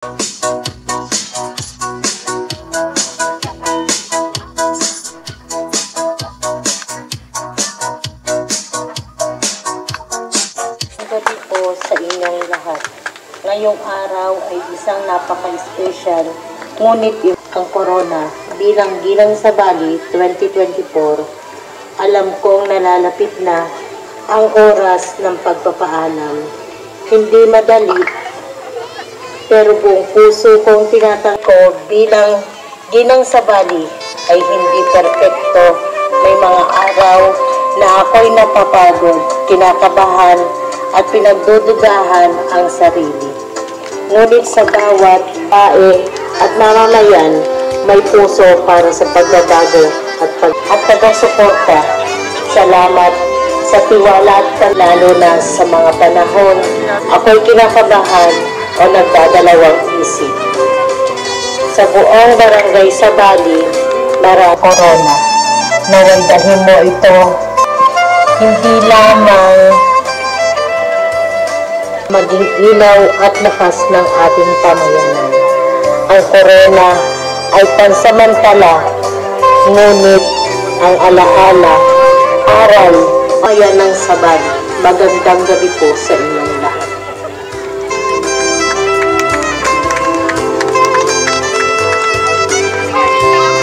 Gabi po sa inyong lahat. Ngayong araw ay isang napaka-special, ngunit ang corona bilang Ginang sa Bali 2024, alam kong nalalapit na ang oras ng pagpapaalam. Hindi madali, pero buong puso kong tinatangko bilang Ginang sa Bali ay hindi perpekto. May mga araw na ako'y napapagod, kinakabahan, at pinagdududahan ang sarili. Ngunit sa bawat pae at mamamayan, may puso para sa pagbabago at taga-suporta. Salamat sa tiwala at lalo na sa mga panahon ako'y kinakabahan o nagdadalawang isip. Sa buong barangay sa Bali, maraming corona. Nawaldahin mo ito hindi lamang maging ilaw at lakas ng ating pamayanan. Ang corona ay pansamantala, ngunit ang alaala, aral, ayan ng Sabali. Magandang gabi po sa inyong lahat.